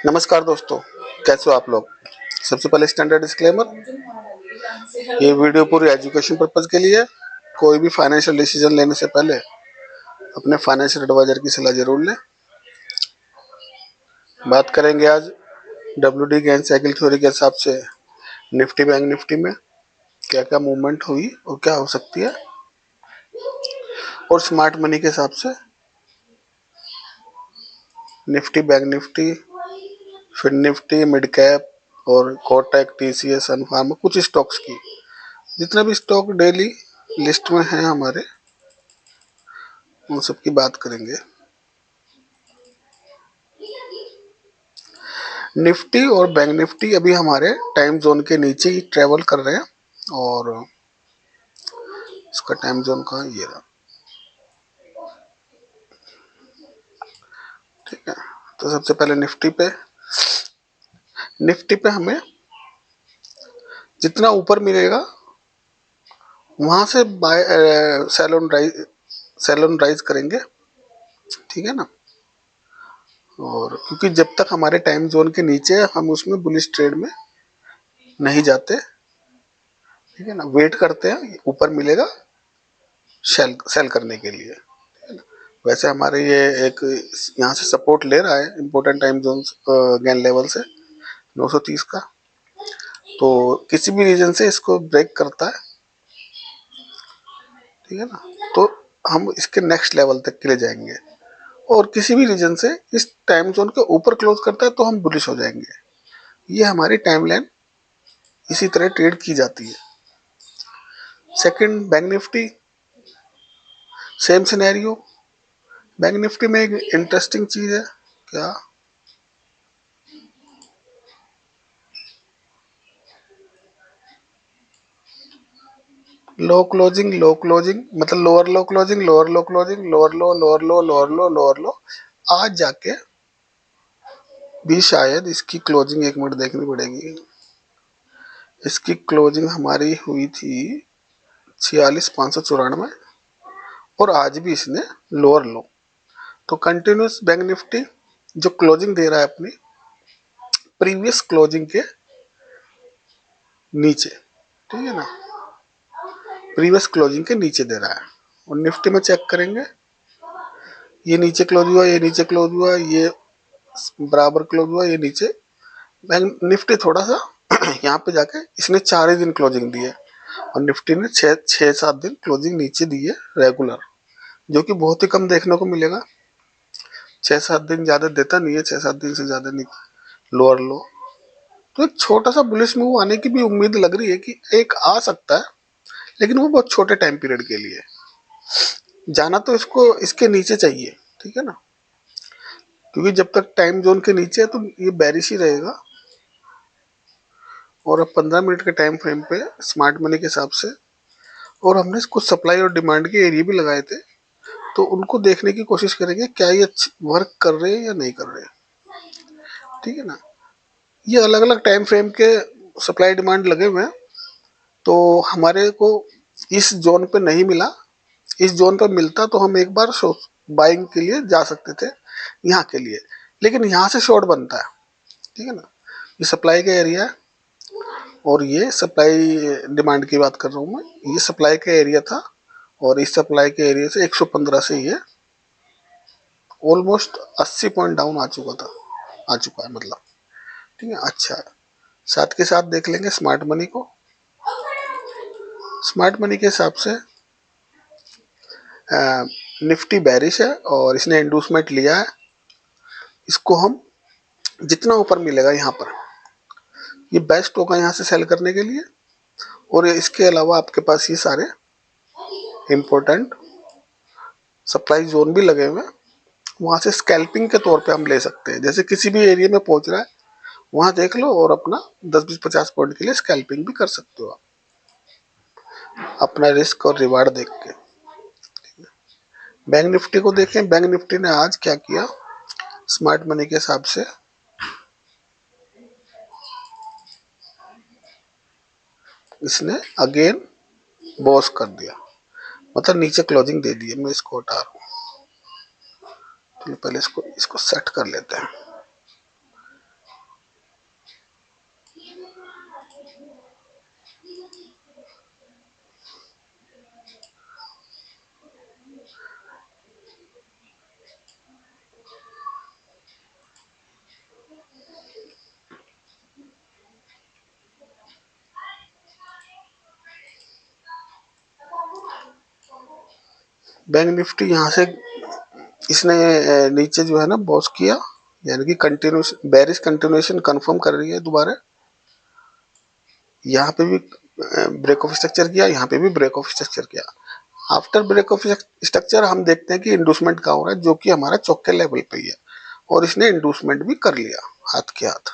नमस्कार दोस्तों, कैसे हो आप लोग। सबसे पहले स्टैंडर्ड डिस्क्लेमर, ये वीडियो पूरी एजुकेशन पर्पज के लिए है। कोई भी फाइनेंशियल डिसीजन लेने से पहले अपने फाइनेंशियल एडवाइजर की सलाह जरूर लें। बात करेंगे आज डब्ल्यूडी गेन साइकिल थ्योरी के हिसाब से निफ्टी बैंक निफ्टी में क्या क्या मूवमेंट हुई और क्या हो सकती है, और स्मार्ट मनी के हिसाब से निफ्टी बैंक निफ्टी, फिर निफ्टी मिड कैप और कोटक टीसीएस अनफार्मा कुछ स्टॉक्स की, जितने भी स्टॉक डेली लिस्ट में हैं हमारे, उन सब की बात करेंगे। निफ्टी और बैंक निफ्टी अभी हमारे टाइम जोन के नीचे ही ट्रेवल कर रहे हैं, और इसका टाइम जोन कहाँ, ये रहा। ठीक है, तो सबसे पहले निफ्टी पे हमें जितना ऊपर मिलेगा वहां से बाय सेल ऑन राइज करेंगे। ठीक है ना, और क्योंकि जब तक हमारे टाइम जोन के नीचे है हम उसमें बुलिश ट्रेड में नहीं जाते। ठीक है ना, वेट करते हैं ऊपर मिलेगा सेल करने के लिए। वैसे हमारे ये एक यहाँ से सपोर्ट ले रहा है important time zone gain level से 930 का, तो किसी भी रीजन से इसको ब्रेक करता है, ठीक है ना, तो हम इसके नेक्स्ट लेवल तक के लिए जाएंगे, और किसी भी रीजन से इस टाइम जोन के ऊपर क्लोज करता है तो हम बुलिश हो जाएंगे। ये हमारी टाइमलाइन इसी तरह ट्रेड की जाती है। Second, bank Nifty, same scenario. Bank Nifty में एक इंटरेस्टिंग चीज है, क्या लो क्लोजिंग मतलब लोअर लो क्लोजिंग, लोअर लो क्लोजिंग, लोअर लो लोअर लो लोअर लो लोअर लो, आज जाके भी शायद इसकी क्लोजिंग, एक मिनट देखनी पड़ेगी, इसकी क्लोजिंग हमारी हुई थी 46,594, और आज भी इसने लोअर लो। तो कंटिन्यूस बैंक निफ्टी जो क्लोजिंग दे रहा है अपनी प्रीवियस क्लोजिंग के नीचे, ठीक है ना, प्रीवियस क्लोजिंग के नीचे दे रहा है। और निफ्टी में चेक करेंगे, ये नीचे क्लोज हुआ, ये नीचे क्लोज हुआ, ये बराबर क्लोज हुआ, ये नीचे। बैंक निफ्टी थोड़ा सा यहाँ पे जाके इसने 4 ही दिन क्लोजिंग दी है, और निफ्टी ने 6-7 दिन क्लोजिंग नीचे दी है रेगुलर, जो कि बहुत ही कम देखने को मिलेगा। 6-7 दिन ज्यादा देता नहीं है, 6-7 दिन से ज्यादा नहीं लोअर लो। तो एक छोटा सा बुलिश मूव आने की भी उम्मीद लग रही है कि एक आ सकता है, लेकिन वो बहुत छोटे टाइम पीरियड के लिए। जाना तो इसको इसके नीचे चाहिए, ठीक है ना, क्योंकि जब तक टाइम जोन के नीचे है तो ये बेरिश ही रहेगा। और अब 15 मिनट के टाइम फ्रेम पे स्मार्ट मनी के हिसाब से, और हमने कुछ सप्लाई और डिमांड के एरिया भी लगाए थे, तो उनको देखने की कोशिश करेंगे क्या ये वर्क कर रहे हैं या नहीं कर रहे हैं। ठीक है ना, ये अलग अलग टाइम फ्रेम के सप्लाई डिमांड लगे हुए हैं, तो हमारे को इस जोन पे नहीं मिला, इस जोन पे मिलता तो हम एक बार बाइंग के लिए जा सकते थे यहाँ के लिए, लेकिन यहाँ से शॉर्ट बनता है। ठीक है ना, ये सप्लाई का एरिया है, और ये सप्लाई डिमांड की बात कर रहा हूँ मैं, ये सप्लाई का एरिया था, और इस सप्लाई के एरिया से 115 से ये ऑलमोस्ट 80 पॉइंट डाउन आ चुका है मतलब। ठीक है, अच्छा, साथ के साथ देख लेंगे स्मार्ट मनी को। स्मार्ट मनी के हिसाब से निफ्टी बैरिश है और इसने इंडूसमेंट लिया है, इसको हम जितना ऊपर मिलेगा यहाँ पर, ये बेस्ट होगा यहाँ से सेल करने के लिए। और इसके अलावा आपके पास ये सारे इंपॉर्टेंट सप्लाई जोन भी लगे हुए हैं, वहां से स्कैल्पिंग के तौर पे हम ले सकते हैं। जैसे किसी भी एरिया में पहुंच रहा है वहां देख लो, और अपना 10-20-50 पॉइंट के लिए स्कैल्पिंग भी कर सकते हो आप, अपना रिस्क और रिवार्ड देख के। बैंक निफ्टी को देखें, बैंक निफ्टी ने आज क्या किया स्मार्ट मनी के हिसाब से, इसने अगेन बॉस कर दिया, मतलब नीचे क्लोजिंग दे दी है। मैं इसको हटा रहा हूँ, तो पहले इसको सेट कर लेते हैं। बैंक निफ्टी यहाँ से इसने नीचे जो है ना बॉस किया, यानी कि कंटिन्यूशन बेरिश कंटिन्यूएशन कंफर्म कर रही है दोबारा। यहाँ पे भी ब्रेक ऑफ स्ट्रक्चर किया, यहाँ पे भी ब्रेक ऑफ स्ट्रक्चर किया। आफ्टर ब्रेक ऑफ स्ट्रक्चर हम देखते हैं कि इंडूसमेंट कहाँ हो रहा है, जो कि हमारा चौके लेवल पे ही है, और इसने इंडूसमेंट भी कर लिया हाथ के हाथ।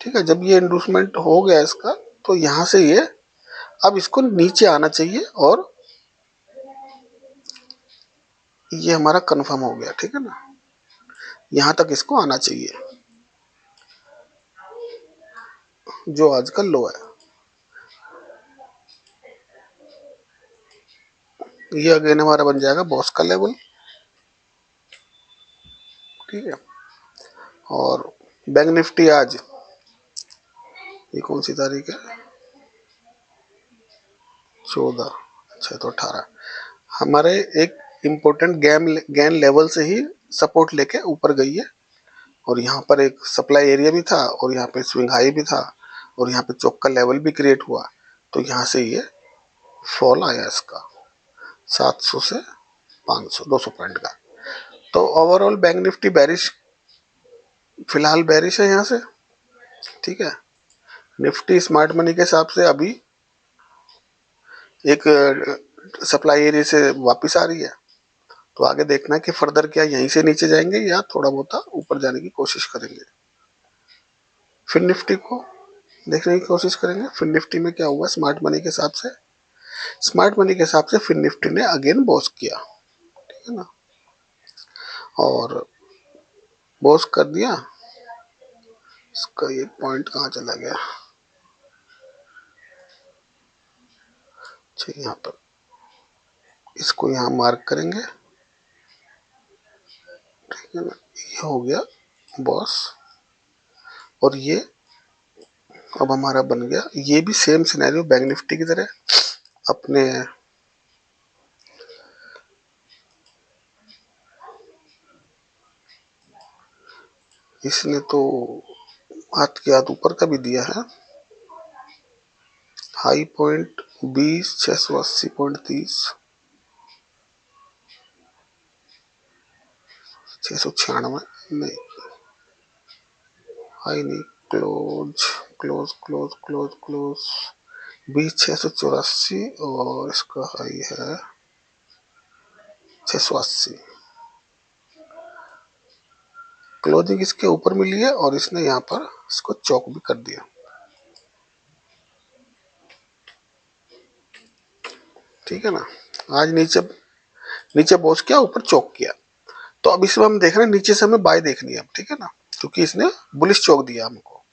ठीक है, जब ये इंडूसमेंट हो गया इसका, तो यहाँ से ये अब इसको नीचे आना चाहिए, और ये हमारा कंफर्म हो गया। ठीक है ना, यहाँ तक इसको आना चाहिए, जो आज का लो है। ये अगेन हमारा बन जाएगा बॉस का लेवल। ठीक है, और बैंक निफ्टी आज, ये कौन सी तारीख है, 14, अच्छा तो 18, हमारे एक इम्पोर्टेंट गैन लेवल से ही सपोर्ट लेके ऊपर गई है, और यहाँ पर एक सप्लाई एरिया भी था, और यहाँ पे स्विंग हाई भी था, और यहाँ पे चौक का लेवल भी क्रिएट हुआ। तो यहाँ से ये फॉल आया इसका 700 से 500 200 पॉइंट का। तो ओवरऑल बैंक निफ्टी बेरिश, फिलहाल बेरिश है यहाँ से। ठीक है, निफ्टी स्मार्ट मनी के हिसाब से अभी एक सप्लाई एरिया से वापस आ रही है। तो आगे देखना है कि फर्दर क्या यहीं से नीचे जाएंगे या थोड़ा बहुत ऊपर जाने की कोशिश करेंगे। फिर निफ्टी को देखने की कोशिश करेंगे। फिर निफ्टी में क्या हुआ स्मार्ट मनी के हिसाब से, स्मार्ट मनी के हिसाब से फिर निफ्टी ने अगेन बॉस किया। ठीक है ना, और बॉस कर दिया। इसका ये पॉइंट कहाँ चला गया, ठीक, यहाँ पर इसको यहाँ मार्क करेंगे। ठीक है ना, ये हो गया बॉस, और ये अब हमारा बन गया। ये भी सेम सिनेरियो बैंक निफ्टी की तरह अपने इसने तो हाथ के हाथ ऊपर का भी दिया है, हाई पॉइंट 20 680.30 696 नहीं, हाई नहीं, close close close close close 20 684, और इसका हाई है 680। क्लोजिंग इसके ऊपर मिली है, और इसने यहाँ पर इसको चौक भी कर दिया। ठीक है ना, आज नीचे नीचे बॉस किया, ऊपर चौक किया। तो अब इसमें हम देख रहे हैं नीचे से हमें बाय देखनी है अब। ठीक है ना, क्योंकि इसने बुलिश चौक दिया हमको,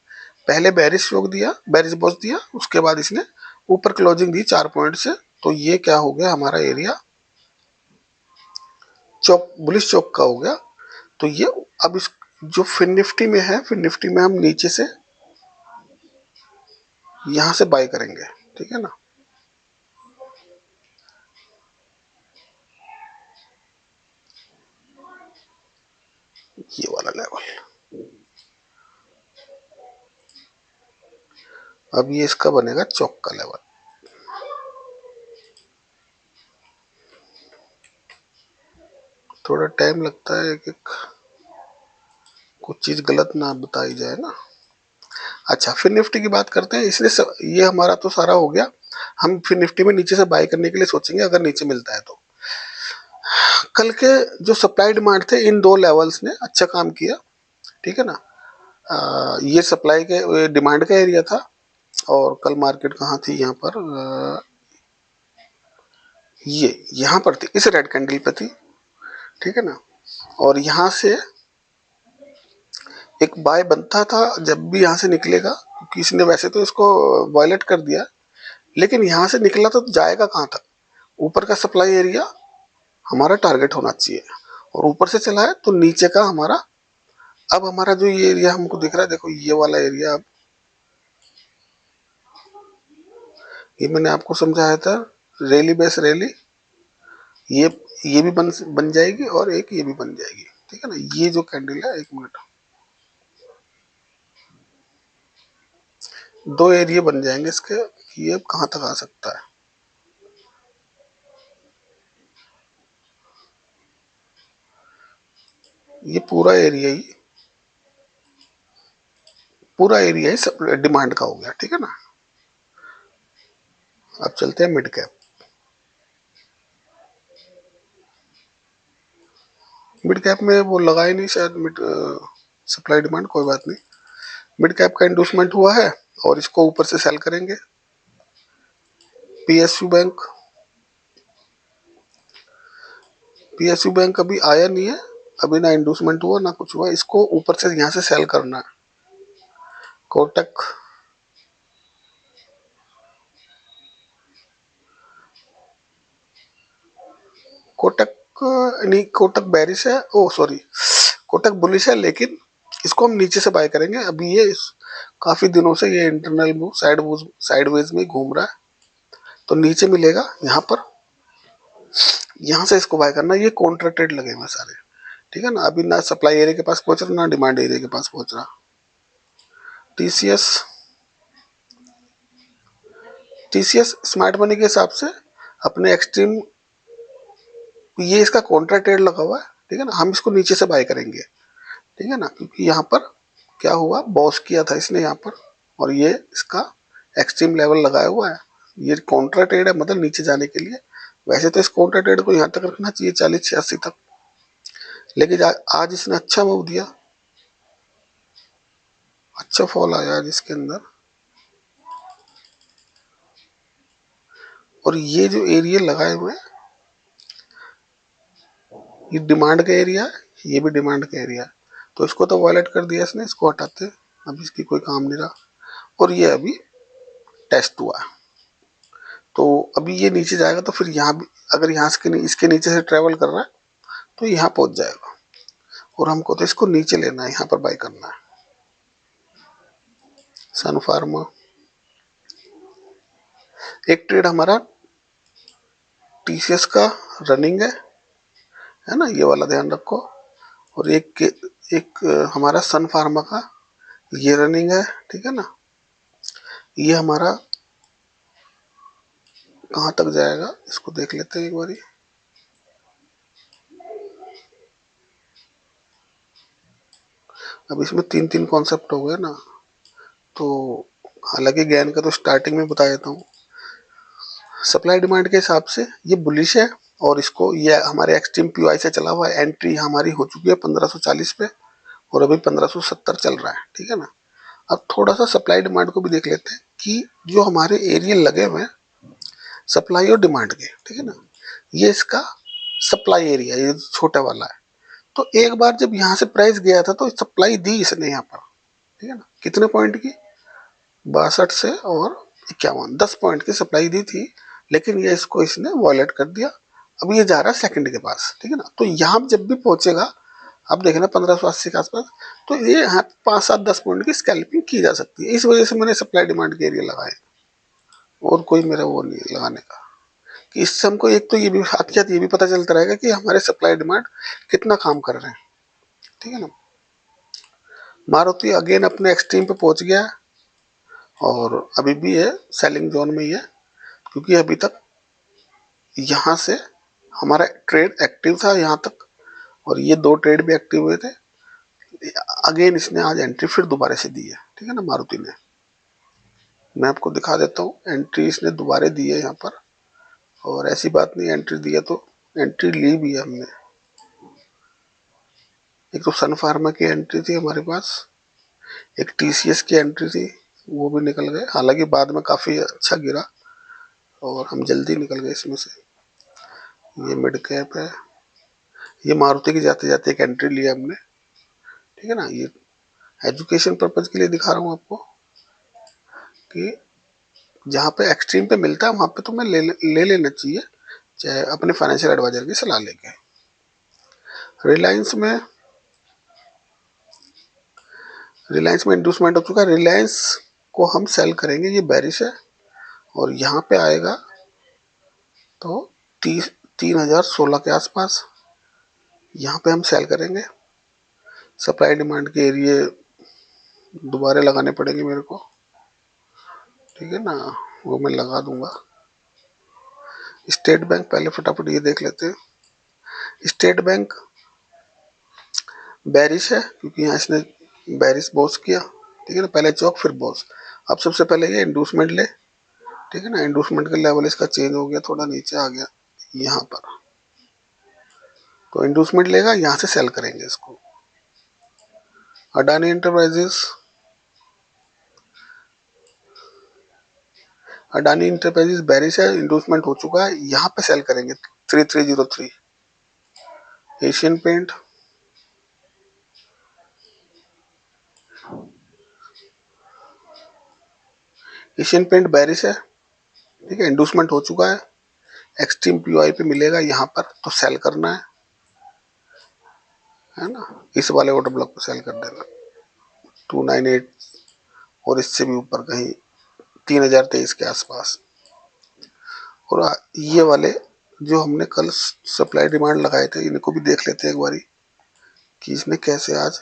पहले बेरिश चौक दिया, बेरिश बॉस दिया, उसके बाद इसने ऊपर क्लोजिंग दी 4 पॉइंट से। तो ये क्या हो गया, हमारा एरिया चौक, बुलिश चौक का हो गया। तो ये अब इस जो फिन निफ्टी में है, फिन निफ्टी में हम नीचे से यहां से बाय करेंगे। ठीक है ना, ये वाला लेवल, अब ये इसका बनेगा चौक का लेवल। थोड़ा टाइम लगता है कि कुछ चीज गलत ना बताई जाए ना। अच्छा, फिर निफ्टी की बात करते हैं। इसने ये हमारा तो सारा हो गया। हम फिर निफ्टी में नीचे से बाय करने के लिए सोचेंगे अगर नीचे मिलता है तो। कल के जो सप्लाई डिमांड थे, इन दो लेवल्स ने अच्छा काम किया। ठीक है ना, ये सप्लाई के डिमांड का एरिया था, और कल मार्केट कहाँ थी, यहाँ पर ये यहाँ पर थी, इस रेड कैंडल पे थी। ठीक है ना, और यहाँ से एक बाय बनता था जब भी यहाँ से निकलेगा, क्योंकि इसने वैसे तो इसको वायलेट कर दिया, लेकिन यहाँ से निकला तो जाएगा कहाँ तक, ऊपर का सप्लाई एरिया हमारा टारगेट होना चाहिए। और ऊपर से चला है तो नीचे का हमारा, अब हमारा जो ये एरिया हमको दिख रहा है, देखो ये वाला एरिया, अब ये मैंने आपको समझाया था रैली बेस रैली, ये ये भी बन जाएगी और एक ये भी बन जाएगी, ठीक है ना। ये जो कैंडल है, एक मिनट, दो एरिया बन जाएंगे इसके, ये अब कहाँ तक आ सकता है। ये पूरा एरिया ही सब डिमांड का हो गया, ठीक है ना। अब चलते हैं मिड कैप। मिड कैप में वो लगा ही नहीं शायद, मिड सप्लाई डिमांड, कोई बात नहीं। मिड कैप का इंडोर्समेंट हुआ है और इसको ऊपर से सेल करेंगे। पीएसयू बैंक, पीएसयू बैंक अभी आया नहीं है, अभी ना इंडोर्समेंट हुआ ना कुछ हुआ, इसको ऊपर से यहाँ से सेल करना है। कोटक, कोटक नहीं, कोटक बेरिश है, ओ सॉरी, कोटक बुलिश है, लेकिन इसको हम नीचे से बाय करेंगे। अभी ये काफी दिनों से ये इंटरनल मूव साइडवेज में घूम रहा है, तो नीचे मिलेगा यहाँ पर, यहाँ से इसको बाय करना। ये कॉन्ट्रैक्टेड लगे हुए सारे, ठीक है ना। अभी ना सप्लाई एरिया के पास पहुंच रहा ना डिमांड एरिया के पास पहुंच रहा। टीसीएस, टीसीएस स्मार्ट मनी के हिसाब से अपने एक्सट्रीम, ये इसका कॉन्ट्रैक्टेड लगा हुआ है, ठीक है ना। हम इसको नीचे से बाय करेंगे, ठीक है ना, क्योंकि यहाँ पर क्या हुआ, बॉस किया था इसने यहाँ पर, और ये इसका एक्सट्रीम लेवल लगाया हुआ है। ये कॉन्ट्रा ट्रेड है, मतलब नीचे जाने के लिए। वैसे तो इस कॉन्ट्रा ट्रेड को यहाँ तक रखना चाहिए 40-86 तक, लेकिन आज इसने अच्छा मूव दिया, अच्छा फॉल आया आज इसके अंदर। और ये जो एरिया लगाए हुए हैं, ये डिमांड का एरिया है, ये भी डिमांड का एरिया है, तो इसको तो वायलेट कर दिया इसने, इसको हटाते, अब इसकी कोई काम नहीं रहा। और ये अभी टेस्ट हुआ है, तो अभी ये नीचे जाएगा तो फिर यहाँ भी, अगर यहाँ से इसके नीचे से ट्रेवल कर रहा है तो यहाँ पहुंच जाएगा, और हमको तो इसको नीचे लेना है, यहाँ पर बाय करना है। सन फार्मा, एक ट्रेड हमारा टीसीएस का रनिंग है ना, ये वाला ध्यान रखो। और एक हमारा सन फार्मा का ये रनिंग है, ठीक है ना। ये हमारा कहाँ तक जाएगा इसको देख लेते हैं एक बारी। अब इसमें 3-3 कॉन्सेप्ट हो गए ना, तो हालांकि ज्ञान का तो स्टार्टिंग में बता देता हूँ। सप्लाई डिमांड के हिसाब से ये बुलिश है, और इसको ये हमारे एक्सट्रीम पीवाई से चला हुआ है। एंट्री हमारी हो चुकी है 1540 पे, और अभी 1570 चल रहा है, ठीक है ना। अब थोड़ा सा सप्लाई डिमांड को भी देख लेते हैं कि जो हमारे एरिया लगे हुए हैं सप्लाई और डिमांड के, ठीक है ना, ये इसका सप्लाई एरिया, ये छोटा वाला है। तो एक बार जब यहाँ से प्राइस गया था तो सप्लाई दी इसने यहाँ पर, ठीक है ना, कितने पॉइंट की, 62 से और 51, 10 पॉइंट की सप्लाई दी थी, लेकिन ये इसको इसने वॉलेट कर दिया। अब ये जा रहा है सेकंड के पास, ठीक है ना। तो यहाँ जब भी पहुंचेगा, अब देखना 1580 के आसपास, तो ये यहाँ 5-7-10 पॉइंट की स्कैल्पिंग की जा सकती है। इस वजह से मैंने सप्लाई डिमांड के एरिया लगाए, और कोई मेरा वो नहीं लगाने का, कि इससे हमको एक तो ये भी साथ साथ ये भी पता चलता रहेगा कि हमारे सप्लाई डिमांड कितना काम कर रहे हैं, ठीक है ना। मारुति अगेन अपने एक्सट्रीम पे पहुंच गया, और अभी भी है सेलिंग जोन में ही है, क्योंकि अभी तक यहाँ से हमारा ट्रेड एक्टिव था यहाँ तक, और ये 2 ट्रेड भी एक्टिव हुए थे। अगेन इसने आज एंट्री फिर दोबारा से दी है, ठीक है ना, मारुति ने। मैं आपको दिखा देता हूँ, एंट्री इसने दोबारा दी है यहाँ पर, और ऐसी बात नहीं एंट्री दी है तो एंट्री ली भी है हमने। एक तो सन फार्मा की एंट्री थी हमारे पास, एक टीसीएस की एंट्री थी, वो भी निकल गए, हालांकि बाद में काफ़ी अच्छा गिरा और हम जल्दी निकल गए इसमें से। ये मिड कैप है, ये मारुति की जाते जाते एक एंट्री लिया हमने, ठीक है ना। ये एजुकेशन पर्पज के लिए दिखा रहा हूँ आपको कि जहाँ पे एक्सट्रीम पे मिलता है वहाँ पे तो मैं ले लेना चाहिए, चाहे अपने फाइनेंशियल एडवाइजर की सलाह लेके। रिलायंस में इंड्यूसमेंट हो चुका है। रिलायंस को हम सेल करेंगे, ये बेरिश है, और यहाँ पे आएगा तो 3,016 के आसपास यहाँ पे हम सेल करेंगे। सप्लाई डिमांड के एरिया दोबारा लगाने पड़ेंगे मेरे को, ठीक है ना, वो मैं लगा दूंगा। स्टेट बैंक पहले फटाफट ये देख लेते हैं। स्टेट बैंक बेरिश है क्योंकि यहाँ इसने बेरिश बॉस किया, ठीक है ना, पहले चौक फिर बॉस। अब सबसे पहले ये इंडूसमेंट ले, ठीक है ना, इंडूसमेंट का लेवल इसका चेंज हो गया, थोड़ा नीचे आ गया यहाँ पर, तो इंडूसमेंट लेगा, यहाँ से सेल करेंगे इसको। अडानी इंटरप्राइजेस बेरिश है, इंडूसमेंट हो चुका है, यहाँ पे सेल करेंगे 3303। एशियन पेंट बेरिश है, ठीक है, इंडूसमेंट हो चुका है, एक्सट्रीम पीओआई पे मिलेगा यहाँ पर, तो सेल करना है ना, इस वाले ऑर्डर ब्लॉक पे सेल कर देना 298 और इससे भी ऊपर कहीं 3023 के आसपास। और ये वाले जो हमने कल सप्लाई डिमांड लगाए थे, इनको भी देख लेते हैं एक बारी कि इसने कैसे आज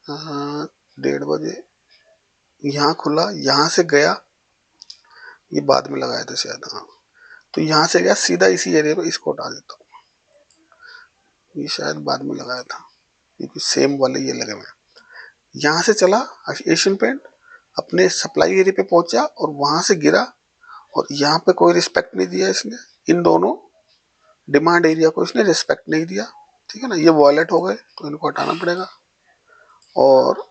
1:30 बजे यहाँ खुला, यहाँ से गया, ये बाद में लगाए थे शायद, हाँ, तो यहाँ से गया सीधा इसी एरिया पे, इसको हटा देता हूँ, ये शायद बाद में लगाया था क्योंकि सेम वाले ये लगे हुए। यहाँ से चला एशियन पेंट, अपने सप्लाई एरिया पे पहुंचा और वहां से गिरा, और यहाँ पे कोई रिस्पेक्ट नहीं दिया इसने, इन दोनों डिमांड एरिया को इसने रिस्पेक्ट नहीं दिया, ठीक है ना, ये वॉलेट हो गए, तो इनको हटाना पड़ेगा। और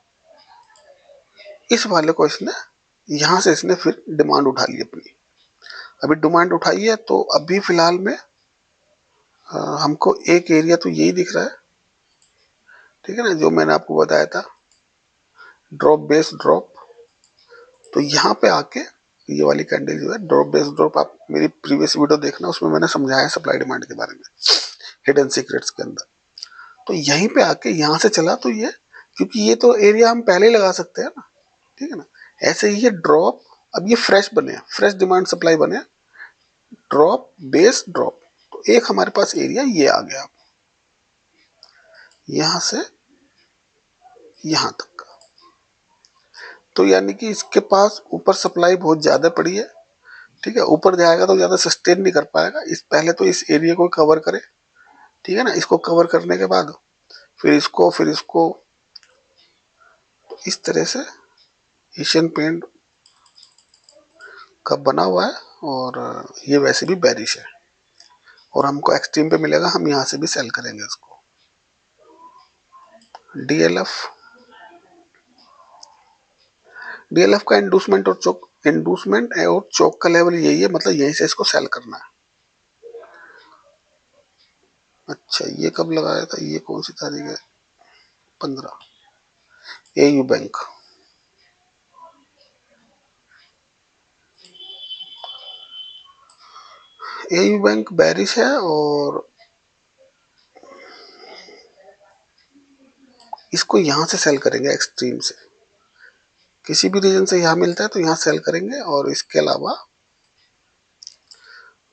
इस वाले को इसने यहाँ से इसने फिर डिमांड उठा ली अपनी, अभी डिमांड उठाई है, तो अभी फिलहाल में हमको एक एरिया तो यही दिख रहा है, ठीक है ना, जो मैंने आपको बताया था ड्रॉप बेस ड्रॉप। तो यहाँ पे आके ये वाली कैंडल जो है ड्रॉप बेस ड्रॉप, आप मेरी प्रीवियस वीडियो देखना, उसमें मैंने समझाया सप्लाई डिमांड के बारे में हिडन सीक्रेट्स के अंदर। तो यहीं पे आके यहाँ से चला, तो ये क्योंकि ये तो एरिया हम पहले ही लगा सकते हैं ना, ठीक है ना, ऐसे ही ये ड्रॉप, अब ये फ्रेश बने, फ्रेश डिमांड सप्लाई बने, ड्रॉप बेस ड्रॉप, तो एक हमारे पास एरिया ये आ गया यहाँ से यहाँ तक का। तो यानी कि इसके पास ऊपर सप्लाई बहुत ज्यादा पड़ी है, ठीक है, ऊपर जाएगा तो ज्यादा सस्टेन नहीं कर पाएगा, इस पहले तो इस एरिया को कवर करे, ठीक है ना, इसको कवर करने के बाद फिर इसको तो इस तरह से एशियन पेंट का बना हुआ है, और ये वैसे भी बेरिश है, और हमको एक्सट्रीम पे मिलेगा, हम यहाँ से भी सेल करेंगे इसको। डीएलएफ का इंडूसमेंट और चौक का लेवल यही है, मतलब यहीं से इसको सेल करना है। अच्छा, ये कब लगाया था, ये कौन सी तारीख है, 15। एयू बैंक बेरिश है, और इसको यहां से सेल करेंगे एक्सट्रीम से, किसी भी रीजन से यहाँ मिलता है तो यहाँ सेल करेंगे। और इसके अलावा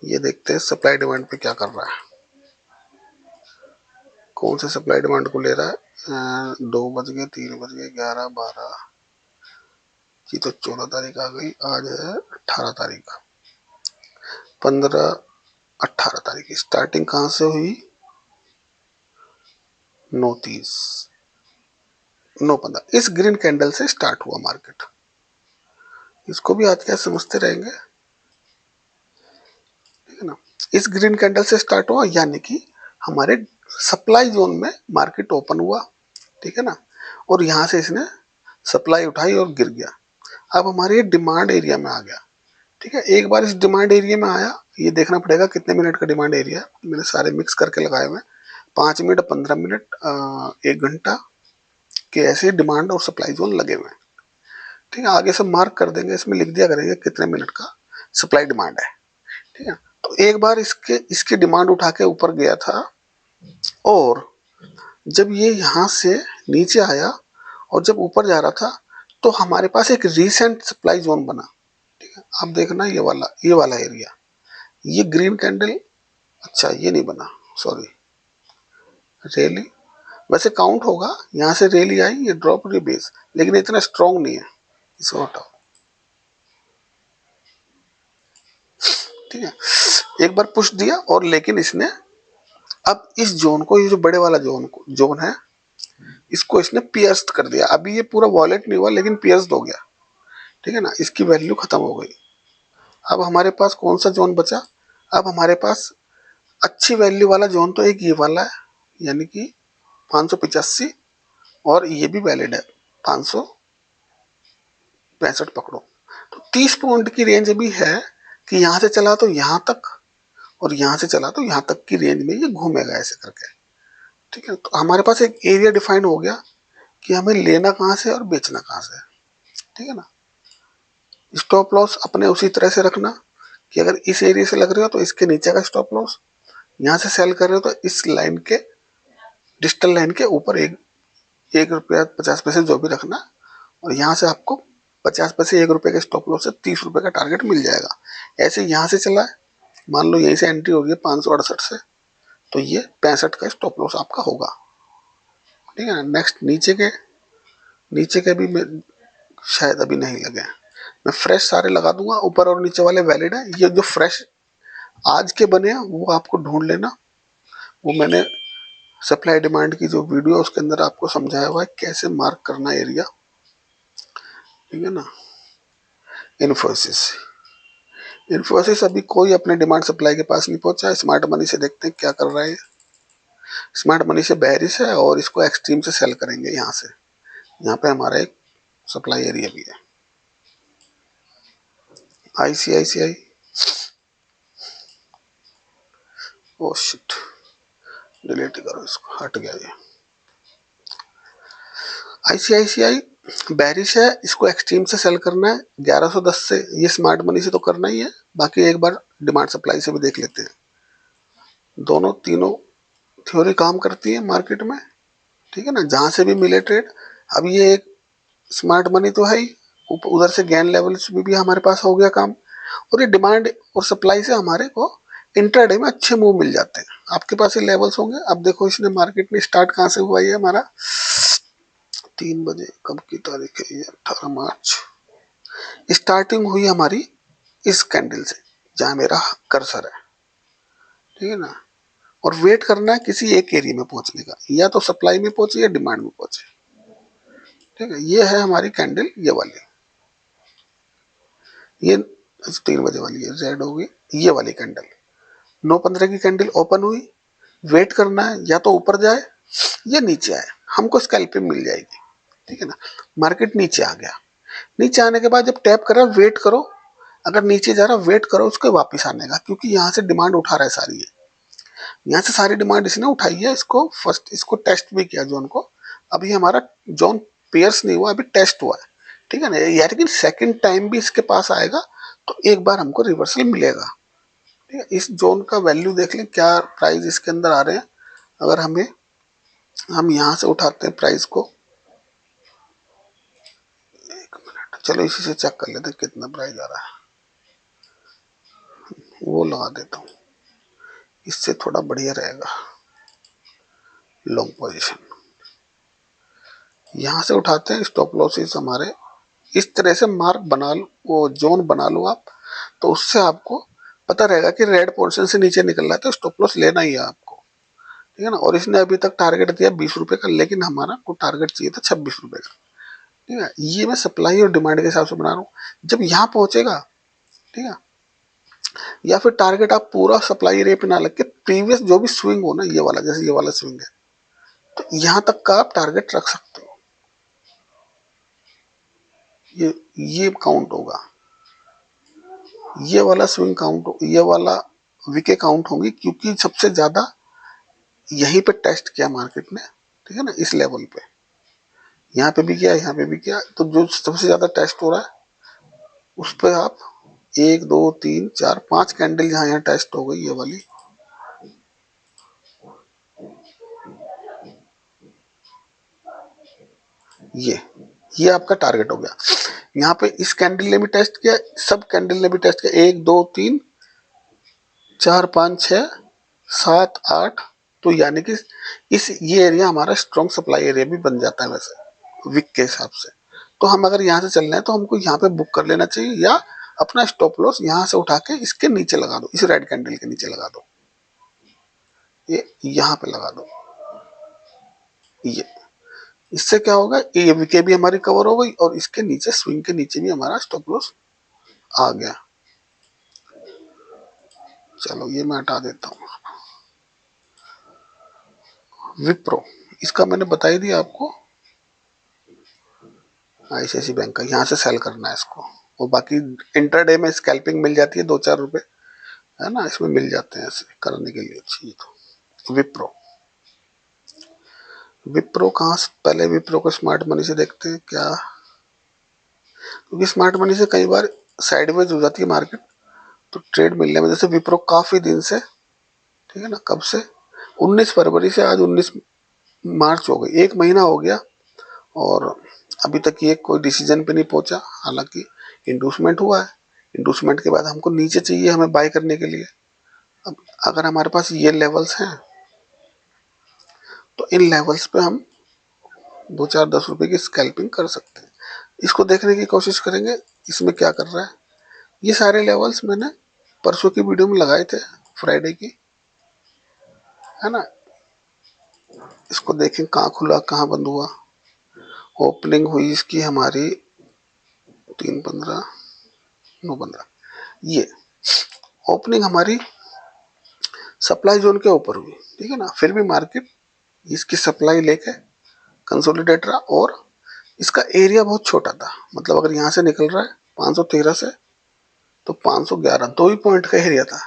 ये देखते हैं सप्लाई डिमांड पे क्या कर रहा है, कौन से सप्लाई डिमांड को ले रहा है। 2 बज गए, 3 बज गए, 11, 12, ये तो 14 तारीख आ गई, आज है 18 तारीख, 15, 18 तारीख की स्टार्टिंग कहाँ से हुई, 9:30, 9:15, इस ग्रीन कैंडल से स्टार्ट हुआ मार्केट, इसको भी आज क्या समझते रहेंगे, ठीक है ना, इस ग्रीन कैंडल से स्टार्ट हुआ, यानी कि हमारे सप्लाई जोन में मार्केट ओपन हुआ, ठीक है ना, और यहां से इसने सप्लाई उठाई और गिर गया, अब हमारे डिमांड एरिया में आ गया, ठीक है। एक बार इस डिमांड एरिया में आया, ये देखना पड़ेगा कितने मिनट का डिमांड एरिया है, मैंने सारे मिक्स करके लगाए हुए, 5 मिनट, 15 मिनट, 1 घंटा के ऐसे डिमांड और सप्लाई जोन लगे हुए हैं, ठीक है। आगे से मार्क कर देंगे, इसमें लिख दिया करेंगे कितने मिनट का सप्लाई डिमांड है, ठीक है। तो एक बार इसके डिमांड उठा के ऊपर गया था और जब ये यहाँ से नीचे आया और जब ऊपर जा रहा था तो हमारे पास एक रीसेंट सप्लाई जोन बना। ठीक है, आप देखना ये वाला एरिया, ये ग्रीन कैंडल, अच्छा ये नहीं बना, सॉरी, रैली वैसे काउंट होगा, यहाँ से रैली आई, ये ड्रॉप बेस, लेकिन इतना स्ट्रॉन्ग नहीं है, इसको हटाओ। ठीक है, एक बार पुश दिया और लेकिन इसने अब इस जोन को, ये जो बड़े वाला जोन है, इसको इसने पियर्स कर दिया। अभी ये पूरा वॉलेट नहीं हुआ लेकिन पियर्स हो गया। ठीक है ना, इसकी वैल्यू खत्म हो गई। अब हमारे पास कौन सा जोन बचा? अब हमारे पास अच्छी वैल्यू वाला जोन तो एक ये वाला है, यानी कि 585, और ये भी वैलिड है 565 पकड़ो। तो 30 पॉइंट की रेंज भी है कि यहाँ से चला तो यहाँ तक और यहाँ से चला तो यहाँ तक की रेंज में ये घूमेगा ऐसे करके। ठीक है, तो हमारे पास एक एरिया डिफाइन हो गया कि हमें लेना कहाँ से और बेचना कहाँ से। ठीक है ना, स्टॉप लॉस अपने उसी तरह से रखना कि अगर इस एरिया से लग रहे हो तो इसके नीचे का स्टॉप लॉस, यहाँ से सेल कर रहे हो तो इस लाइन के, डिजिटल लाइन के ऊपर एक रुपया 50 पैसे जो भी रखना, और यहाँ से आपको 50 पैसे 1 रुपये के स्टॉप लॉस से 30 रुपये का टारगेट मिल जाएगा। ऐसे यहाँ से चला है, मान लो यहीं से एंट्री होगी 568 से, तो ये 65 का स्टॉप लॉस आपका होगा। ठीक है ना, नेक्स्ट नीचे के भी शायद अभी नहीं लगे, मैं फ्रेश सारे लगा दूंगा, ऊपर और नीचे वाले वैलिड है। ये जो फ्रेश आज के बने हैं वो आपको ढूंढ लेना, वो मैंने सप्लाई डिमांड की जो वीडियो है उसके अंदर आपको समझाया हुआ है कैसे मार्क करना एरिया। ठीक है ना, इन्फोसिस अभी कोई अपने डिमांड सप्लाई के पास नहीं पहुंचा। स्मार्ट मनी से देखते हैं क्या कर रहा है। स्मार्ट मनी से बेरिश है और इसको एक्सट्रीम से सेल करेंगे। यहाँ से यहाँ पे हमारा एक सप्लाई एरिया भी है। आईसीआईसीआई, ओ शिट, डिलीट करो इसको, हट गया ये। आईसीआईसीआई बेरिश है, इसको एक्सट्रीम से सेल करना है 1110 से। ये स्मार्ट मनी से तो करना ही है, बाकी एक बार डिमांड सप्लाई से भी देख लेते हैं। दोनों तीनों थ्योरी काम करती है मार्केट में। ठीक है ना, जहां से भी मिले ट्रेड। अब ये एक स्मार्ट मनी तो है ही, उधर से गेन लेवल्स भी हमारे पास हो गया काम, और ये डिमांड और सप्लाई से हमारे को इंट्राडे में अच्छे मूव मिल जाते हैं। आपके पास ये लेवल्स होंगे। अब देखो इसने मार्केट में स्टार्ट कहाँ से हुआ, ये हमारा 3 बजे, कब की तारीख है ये, 18 मार्च। स्टार्टिंग हुई हमारी इस कैंडल से, जहां मेरा कर्सर है। ठीक है ना, और वेट करना है किसी एक एरिया में पहुंचने का, या तो सप्लाई में पहुंचे या डिमांड में पहुंचे। ठीक है, ये है हमारी कैंडल, ये वाली, ये 3 बजे वाली है, रेड होगी। ये वाली कैंडल 9:15 की कैंडल ओपन हुई, वेट करना है या तो ऊपर जाए या नीचे आए, हमको स्कैल्पिंग मिल जाएगी। ठीक है ना, मार्केट नीचे आ गया, नीचे आने के बाद जब टैप करा वेट करो, अगर नीचे जा रहा वेट करो उसके वापस आने का, क्योंकि यहाँ से डिमांड उठा रहा है सारी है, यहाँ से सारी डिमांड इसने उठाई है। इसको फर्स्ट इसको टेस्ट भी किया जोन को, अभी हमारा जोन पेयर्स नहीं हुआ, अभी टेस्ट हुआ है। ठीक है ना, यार कि सेकंड टाइम भी इसके पास आएगा तो एक बार हमको रिवर्सल मिलेगा। ठीक है, इस जोन का वैल्यू देख लें क्या प्राइस इसके अंदर आ रहे हैं। अगर हम यहाँ से उठाते हैं प्राइस को, एक मिनट, चलो इसी से चेक कर लेते हैं कितना प्राइस आ रहा है, वो लगा देता हूँ, इससे थोड़ा बढ़िया रहेगा। लॉन्ग पोजीशन यहाँ से उठाते हैं, स्टॉप लॉसेस हमारे इस तरह से मार्क बना लो, वो जोन बना लो आप, तो उससे आपको पता रहेगा कि रेड पोर्शन से नीचे निकल रहा है तो स्टॉप लॉस लेना ही है आपको। ठीक है ना, और इसने अभी तक टारगेट दिया 20 रुपए का, लेकिन हमारा को टारगेट चाहिए था 26 रुपए का। ठीक है, ये मैं सप्लाई और डिमांड के हिसाब से बना रहा हूँ। जब यहाँ पहुंचेगा, ठीक है, या फिर टारगेट आप पूरा सप्लाई एरिया पे ना लग के प्रीवियस जो भी स्विंग हो ना, ये वाला, जैसे ये वाला स्विंग है, तो यहाँ तक का आप टारगेट रख सकते हो। ये काउंट होगा, ये वाला स्विंग काउंट, ये वाला विके काउंट होंगी, क्योंकि सबसे ज्यादा यहीं पे टेस्ट किया मार्केट ने। ठीक है ना, इस लेवल पे, यहाँ पे भी किया, यहाँ पे भी किया, तो जो सबसे ज्यादा टेस्ट हो रहा है उस पर आप 1 2 3 4 5 कैंडल जहां यहाँ टेस्ट हो गई, ये वाली ये आपका टारगेट हो गया। यहाँ पे इस कैंडल ने भी टेस्ट किया, सब कैंडल ने भी टेस्ट किया, 1 2 3 4 5 6 7 8। तो यानी कि इस ये एरिया हमारा स्ट्रॉन्ग सप्लाई एरिया भी बन जाता है वैसे वीक के हिसाब से। तो हम अगर यहाँ से चल रहे हैं तो हमको यहाँ पे बुक कर लेना चाहिए, या अपना स्टॉप लॉस यहाँ से उठा के इसके नीचे लगा दो, इस रेड कैंडल के नीचे लगा दो, ये यहाँ पे लगा दो। ये इससे क्या होगा, ये वीके भी हमारी कवर हो गई और इसके नीचे स्विंग के नीचे भी हमारा स्टॉप लॉस आ गया। चलो ये मैं हटा देता हूँ। विप्रो, इसका मैंने बता ही दिया आपको, आईसीआईसी बैंक का, यहाँ से सेल करना है इसको। और बाकी इंटरडे में स्कैल्पिंग मिल जाती है 2-4 रुपए, है ना, इसमें मिल जाते हैं ऐसे करने के लिए चाहिए तो। विप्रो, विप्रो कहाँ से, पहले विप्रो को स्मार्ट मनी से देखते हैं क्या, क्योंकि स्मार्ट मनी से कई बार साइडवेज हो जाती है मार्केट, तो ट्रेड मिलने में, जैसे विप्रो काफी दिन से, ठीक है ना, कब से 19 फरवरी से आज 19 मार्च हो गई, 1 महीना हो गया और अभी तक ये कोई डिसीजन पे नहीं पहुंचा। हालांकि इंडूसमेंट हुआ है, इंडूसमेंट के बाद हमको नीचे चाहिए हमें बाय करने के लिए। अब अगर हमारे पास ये लेवल्स हैं तो इन लेवल्स पे हम 2-4-10 रुपए की स्कैल्पिंग कर सकते हैं। इसको देखने की कोशिश करेंगे इसमें क्या कर रहा है। ये सारे लेवल्स मैंने परसों की वीडियो में लगाए थे, फ्राइडे की, है ना। इसको देखें कहाँ खुला कहाँ बंद हुआ। ओपनिंग हुई इसकी हमारी 3-15 9-15, ये ओपनिंग हमारी सप्लाई जोन के ऊपर हुई, ठीक है ना। फिर भी मार्केट इसकी सप्लाई लेके कंसोलिडेट रहा और इसका एरिया बहुत छोटा था, मतलब अगर यहाँ से निकल रहा है 513 से तो 511, 2 ही पॉइंट का एरिया था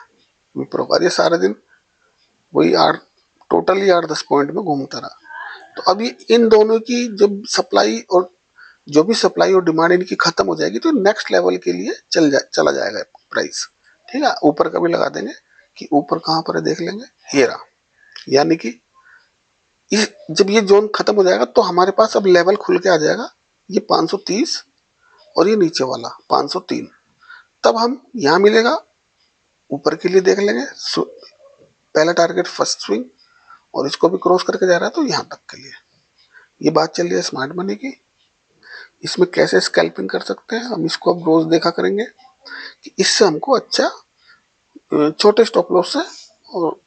विप्रो का। ये सारे दिन वही 8, टोटली 8-10 पॉइंट में घूमता रहा। तो अभी इन दोनों की जब सप्लाई और जो भी सप्लाई और डिमांड इनकी खत्म हो जाएगी तो नेक्स्ट लेवल के लिए चला जाएगा प्राइस, ठीक है। ऊपर का भी लगा देंगे कि ऊपर कहाँ पर है देख लेंगे, ये रहा। यानी कि इस जब ये जोन खत्म हो जाएगा तो हमारे पास अब लेवल खुल के आ जाएगा, ये 530 और ये नीचे वाला 503। तब हम यहाँ मिलेगा ऊपर के लिए देख लेंगे, पहला टारगेट फर्स्ट स्विंग, और इसको भी क्रॉस करके जा रहा है तो यहाँ तक के लिए। ये बात चल रही है स्मार्ट मनी की, इसमें कैसे स्कैल्पिंग कर सकते हैं हम, इसको अब रोज देखा करेंगे कि इससे हमको अच्छा छोटे स्टॉप लॉस से और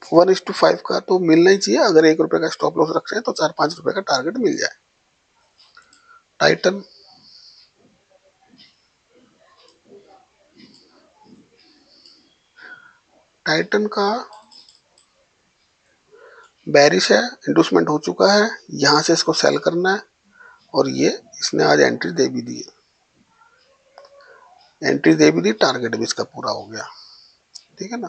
1:5 का तो मिलना ही चाहिए। अगर 1 रुपए का स्टॉप लॉस रख रहे हैं तो 4-5 रुपए का टारगेट मिल जाए। टाइटन, टाइटन का बैरिश है, इंडूसमेंट हो चुका है, यहाँ से इसको सेल करना है और ये इसने आज एंट्री दे भी दी, एंट्री दे भी दी, टारगेट भी इसका पूरा हो गया, ठीक है ना।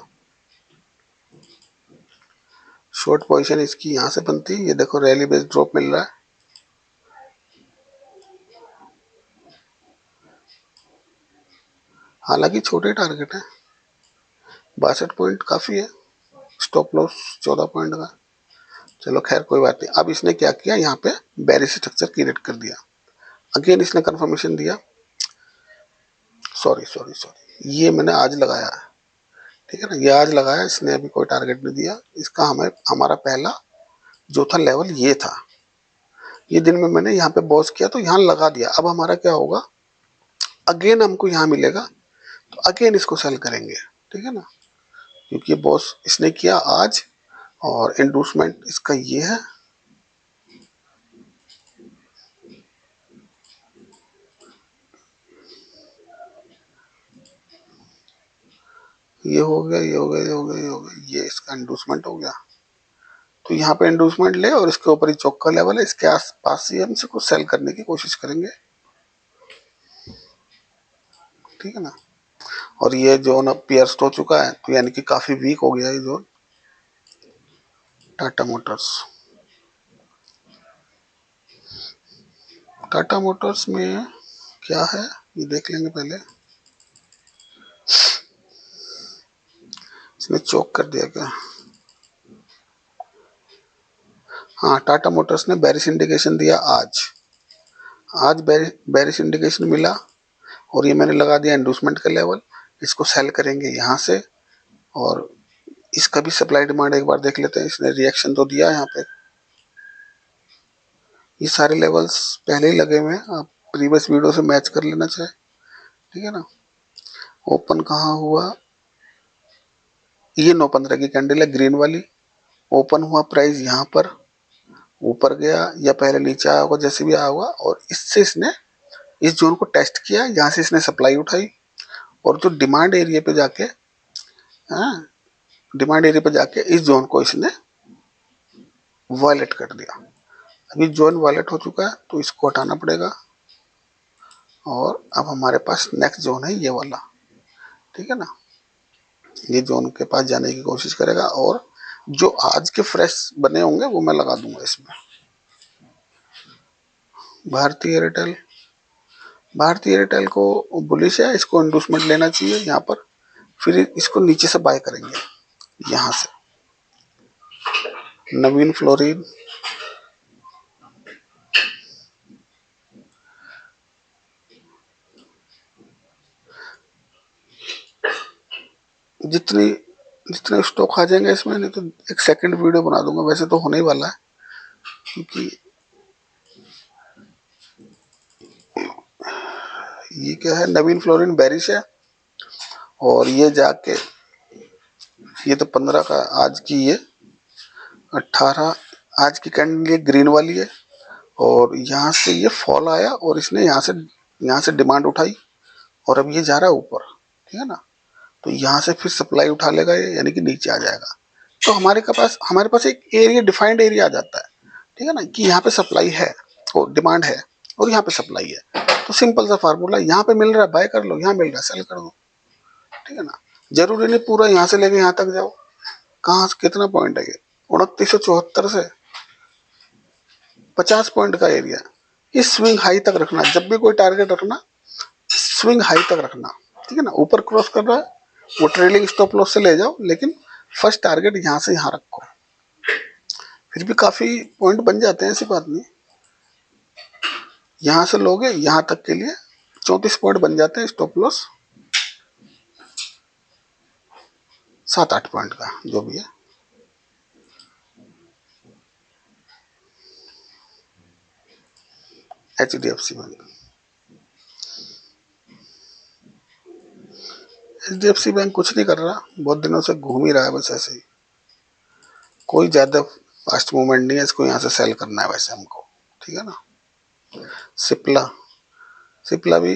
शॉर्ट पोजीशन इसकी यहाँ से बनती है, ये देखो रैली बेस्ड ड्रॉप मिल रहा है, हालांकि छोटे टारगेट है, 62 पॉइंट काफी है, स्टॉप लॉस 14 पॉइंट का। चलो खैर कोई बात नहीं। अब इसने क्या किया, यहाँ पे बेरिश स्ट्रक्चर क्रिएट कर दिया, अगेन इसने कंफर्मेशन दिया, सॉरी ये मैंने आज लगाया है, ठीक है ना, ये आज लगाया, इसने अभी कोई टारगेट नहीं दिया इसका। हमें हमारा पहला जो था लेवल ये था, ये दिन में मैंने यहाँ पे बॉस किया तो यहाँ लगा दिया। अब हमारा क्या होगा, अगेन हमको यहाँ मिलेगा तो अगेन इसको सेल करेंगे, ठीक है ना, क्योंकि ये बॉस इसने किया आज और इंडूसमेंट इसका ये है। ये हो गया, ये हो गया, ये हो गया, ये हो गया, ये इसका इंडूसमेंट हो गया। तो यहाँ पे इंडूसमेंट ले और इसके ऊपर ही चौका लेवल है, इसके आस पास ही हम इसको सेल करने की कोशिश करेंगे, ठीक है ना। और ये जोन अब पियर्स हो चुका है तो यानी कि काफी वीक हो गया ये zone. Tata Motors, Tata Motors में क्या है ये देख लेंगे पहले। इसने चोक कर दिया क्या, हाँ टाटा मोटर्स ने बेरिश इंडिकेशन दिया आज, आज बेरिश इंडिकेशन मिला और ये मैंने लगा दिया इंड्यूसमेंट का लेवल। इसको सेल करेंगे यहाँ से और इसका भी सप्लाई डिमांड एक बार देख लेते हैं। इसने रिएक्शन तो दिया यहाँ पे, ये सारे लेवल्स पहले ही लगे हुए हैं, आप प्रीवियस वीडियो से मैच कर लेना चाहे, ठीक है ना। ओपन कहाँ हुआ, ये 9:15 की कैंडल है ग्रीन वाली। ओपन हुआ प्राइस यहाँ पर, ऊपर गया या पहले नीचे आया होगा, जैसे भी आया होगा, और इससे इसने इस जोन को टेस्ट किया, यहाँ से इसने सप्लाई उठाई और जो डिमांड एरिया पे जाके, हाँ, डिमांड एरिया पे जाके इस जोन को इसने वायलेट कर दिया। अभी जोन वायलेट हो चुका है तो इसको हटाना पड़ेगा और अब हमारे पास नेक्स्ट जोन है ये वाला, ठीक है ना। ये जोन के पास जाने की कोशिश करेगा और जो आज के फ्रेश बने होंगे वो मैं लगा दूंगा इसमें। भारतीय एयरटेल, भारतीय एयरटेल को बुलिश है, इसको इंडोसमेंट लेना चाहिए यहाँ पर, फिर इसको नीचे से बाय करेंगे यहाँ से। नवीन फ्लोरिन, जितनी जितने स्टॉक आ जाएंगे इसमें, नहीं तो एक सेकंड वीडियो बना दूंगा, वैसे तो होने ही वाला है, क्योंकि ये क्या है, नवीन फ्लोरिन बेरिश है और ये जाके, ये तो 15 का आज की, ये 18 आज की कैंडल ये ग्रीन वाली है और यहाँ से ये फॉल आया और इसने यहाँ से डिमांड उठाई और अब ये जा रहा है ऊपर, ठीक है ना। तो यहाँ से फिर सप्लाई उठा लेगा ये, यानी कि नीचे आ जाएगा। तो हमारे पास एक एरिया, डिफाइंड एरिया आ जाता है, ठीक है ना, कि यहाँ पे सप्लाई है और डिमांड है और यहाँ पे सप्लाई है। तो सिंपल सा फार्मूला, यहाँ पे मिल रहा है बाय कर लो, यहाँ मिल रहा है सेल कर दो, ठीक है ना। जरूरी नहीं पूरा यहाँ से लेके यहाँ तक जाओ। कहाँ से कितना पॉइंट है ये, 2974 से 50 पॉइंट का एरिया। इस स्विंग हाई तक रखना, जब भी कोई टारगेट रखना स्विंग हाई तक रखना, ठीक है ना। ऊपर क्रॉस कर रहा है वो ट्रेलिंग स्टॉप लॉस से ले जाओ, लेकिन फर्स्ट टारगेट यहाँ से यहाँ रखो। फिर भी काफी पॉइंट बन जाते हैं, ऐसी बात नहीं। यहाँ से लोगे यहाँ तक के लिए 34 पॉइंट बन जाते हैं, स्टॉप लॉस 7-8 पॉइंट का जो भी है। HDFC बैंक, HDFC बैंक कुछ नहीं कर रहा, बहुत दिनों से घूम ही रहा है बस ऐसे ही, कोई ज्यादा फास्ट मूवमेंट नहीं है। इसको यहाँ से सेल करना है वैसे हमको, ठीक है ना। सिप्ला, सिप्ला भी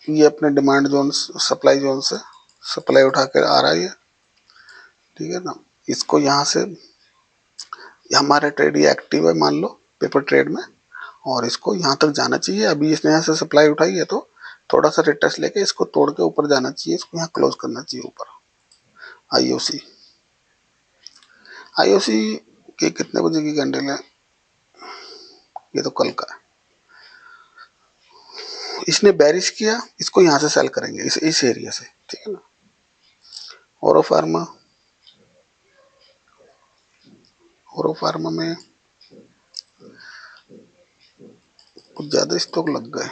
ये अपने डिमांड जोन, सप्लाई जोन से सप्लाई उठा कर आ रहा है ये, ठीक है ना। इसको यहाँ से, हमारा ट्रेड ये एक्टिव है मान लो पेपर ट्रेड में, और इसको यहाँ तक जाना चाहिए। अभी इसने यहाँ से सप्लाई उठाई है तो थोड़ा सा रिटेस्ट लेके इसको तोड़ के ऊपर जाना चाहिए, इसको यहाँ क्लोज करना चाहिए ऊपर। आईओसी, आईओसी के कितने बजे की कैंडल है, ये तो कल का है। इसने बेरिश किया, इसको यहाँ से सेल करेंगे इस एरिया से, ठीक है ना। ओरो फार्मा, ओरो फार्मा में कुछ ज्यादा स्टॉक लग गए।